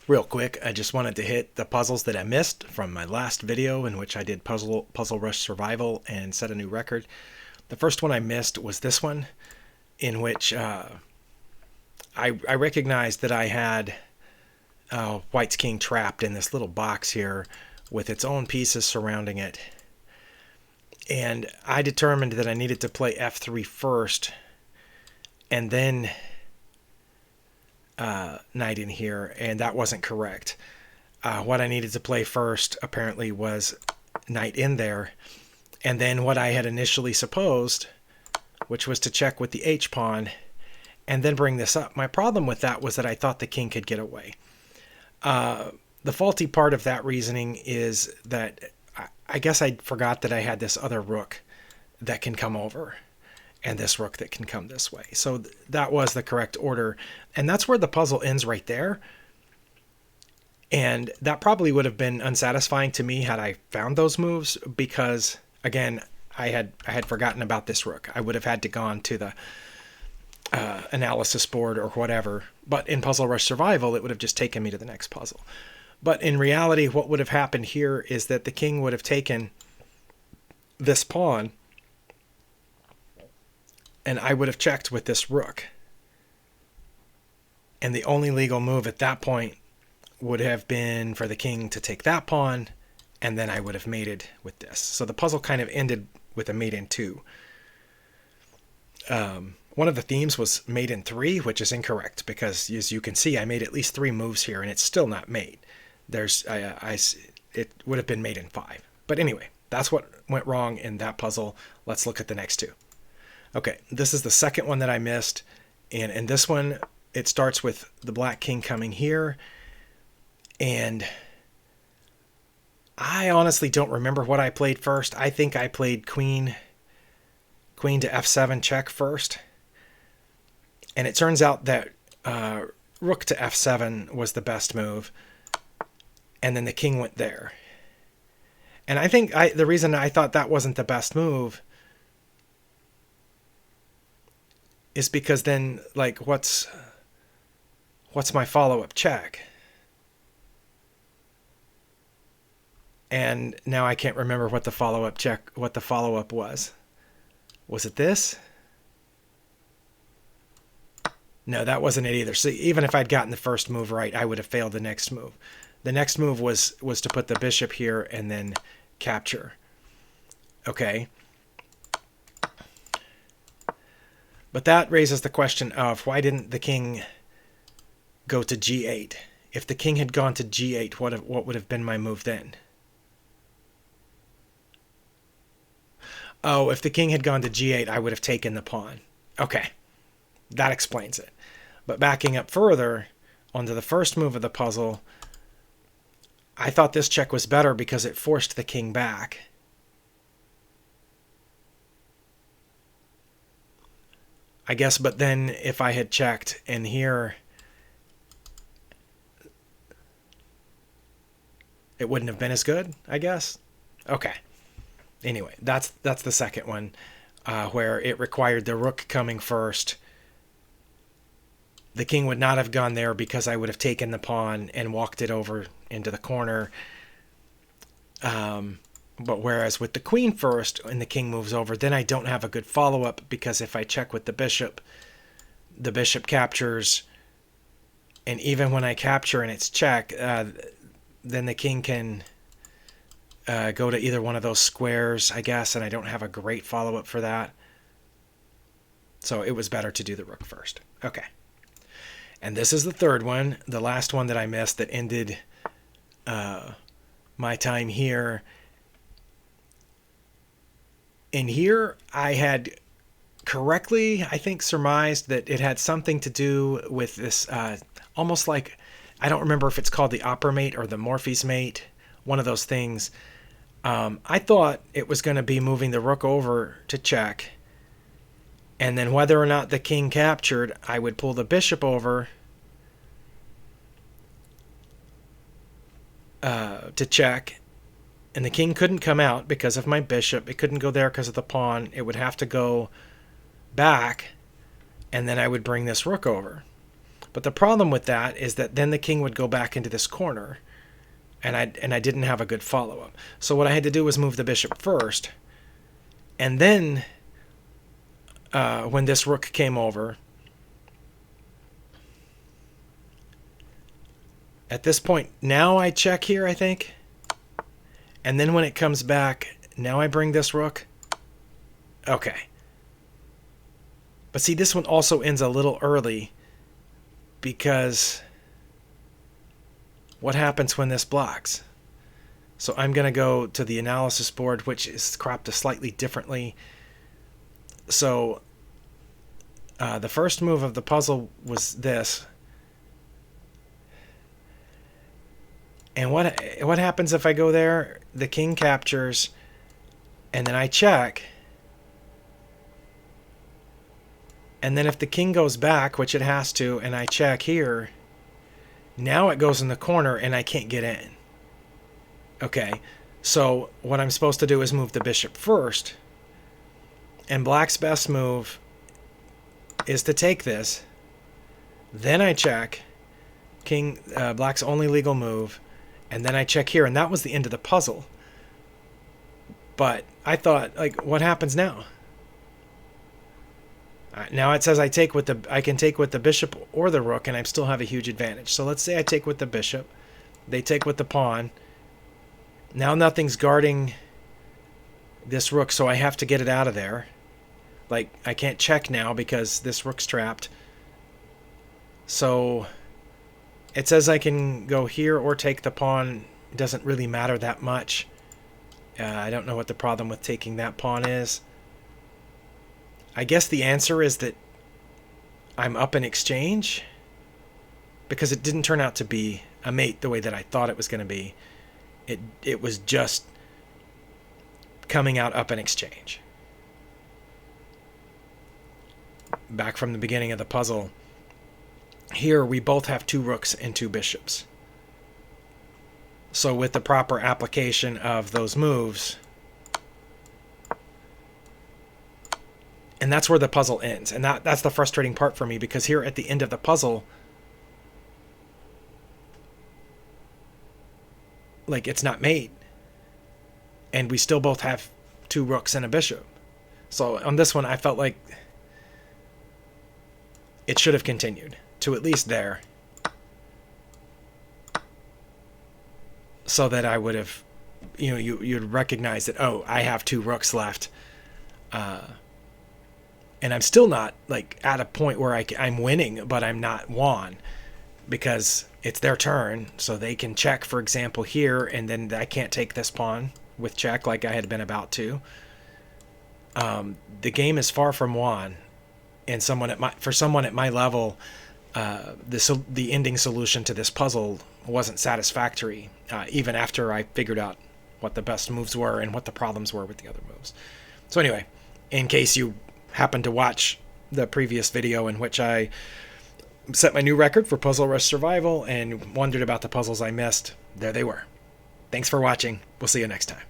Real quick, I just wanted to hit the puzzles that I missed from my last video in which I did Puzzle Rush Survival and set a new record. The first one I missed was this one, in which I recognized that I had White's King trapped in this little box here with its own pieces surrounding it. And I determined that I needed to play F3 first and then knight in here, and that wasn't correct. What I needed to play first apparently was knight in there, and then what I had initially supposed, which was to check with the h-pawn and then bring this up. My problem with that was that I thought the king could get away. The faulty part of that reasoning is that I guess I forgot that I had this other rook that can come over and this rook that can come this way. So that was the correct order. And that's where the puzzle ends right there. And that probably would have been unsatisfying to me had I found those moves because, again, I had forgotten about this rook. I would have had to gone to the analysis board or whatever. But in Puzzle Rush Survival, it would have just taken me to the next puzzle. But in reality, what would have happened here is that the king would have taken this pawn and I would have checked with this rook. And the only legal move at that point would have been for the king to take that pawn, and then I would have mated with this. So the puzzle kind of ended with a mate in 2. One of the themes was mate in 3, which is incorrect because, as you can see, I made at least 3 moves here, and it's still not mate. It would have been mate in 5. But anyway, that's what went wrong in that puzzle. Let's look at the next 2. Okay, this is the second one that I missed, and in this one, it starts with the black king coming here, and I honestly don't remember what I played first. I think I played queen to f7 check first, and it turns out that rook to f7 was the best move, and then the king went there. And I think the reason I thought that wasn't the best move is because then, like, what's my follow-up check? And now I can't remember what the follow-up was. Was it this? No, that wasn't it either. So even if I'd gotten the first move right, I would have failed the next move. The next move was to put the bishop here and then capture. Okay. But that raises the question of why didn't the king go to g8? If the king had gone to g8, what would have been my move then? Oh, if the king had gone to g8, I would have taken the pawn. Okay, that explains it. But backing up further, onto the first move of the puzzle, I thought this check was better because it forced the king back. I guess, but then if I had checked in here, it wouldn't have been as good, I guess. Okay. Anyway, that's the second one, where it required the rook coming first. The king would not have gone there because I would have taken the pawn and walked it over into the corner. But whereas with the queen first and the king moves over, then I don't have a good follow-up because if I check with the bishop captures, and even when I capture and it's check, then the king can go to either one of those squares, I guess, and I don't have a great follow-up for that. So it was better to do the rook first. Okay. And this is the third one, the last one that I missed that ended my time here. In here, I had correctly, I think, surmised that it had something to do with this, almost like, I don't remember if it's called the opera mate or the Morphe's mate, one of those things. I thought it was going to be moving the rook over to check, and then whether or not the king captured, I would pull the bishop over to check, and the king couldn't come out because of my bishop. It couldn't go there because of the pawn. It would have to go back, and then I would bring this rook over. But the problem with that is that then the king would go back into this corner, and I didn't have a good follow-up. So what I had to do was move the bishop first, and then when this rook came over, at this point, now I check here, I think, and then when it comes back, now I bring this rook. Okay. But see, this one also ends a little early, because what happens when this blocks? So I'm going to go to the analysis board, which is cropped slightly differently. So the first move of the puzzle was this. And what happens if I go there? The king captures, and then I check. And then if the king goes back, which it has to, and I check here, now it goes in the corner and I can't get in. Okay, so what I'm supposed to do is move the bishop first. And black's best move is to take this. Then I check. Black's only legal move. And then I check here, and that was the end of the puzzle. But I thought, like, what happens now? Now it says I can take with the bishop or the rook, and I still have a huge advantage. So let's say I take with the bishop. They take with the pawn. Now nothing's guarding this rook, so I have to get it out of there. Like, I can't check now because this rook's trapped. So it says I can go here or take the pawn. It doesn't really matter that much. I don't know what the problem with taking that pawn is. I guess the answer is that I'm up in exchange, because it didn't turn out to be a mate the way that I thought it was going to be. It was just coming out up in exchange. Back from the beginning of the puzzle, here we both have 2 rooks and 2 bishops. So with the proper application of those moves, and that's where the puzzle ends. And that's the frustrating part for me, because here at the end of the puzzle, like, it's not made. And we still both have 2 rooks and a bishop. So on this one, I felt like it should have continued to at least there, so that I would have, you'd recognize that, oh, I have 2 rooks left. And I'm still not, like, at a point where I'm winning, but I'm not won, because it's their turn, so they can check, for example, here, and then I can't take this pawn with check like I had been about to. The game is far from won, and for someone at my level, the ending solution to this puzzle wasn't satisfactory, even after I figured out what the best moves were and what the problems were with the other moves. So anyway, in case you happened to watch the previous video in which I set my new record for Puzzle Rush Survival and wondered about the puzzles I missed, there they were. Thanks for watching. We'll see you next time.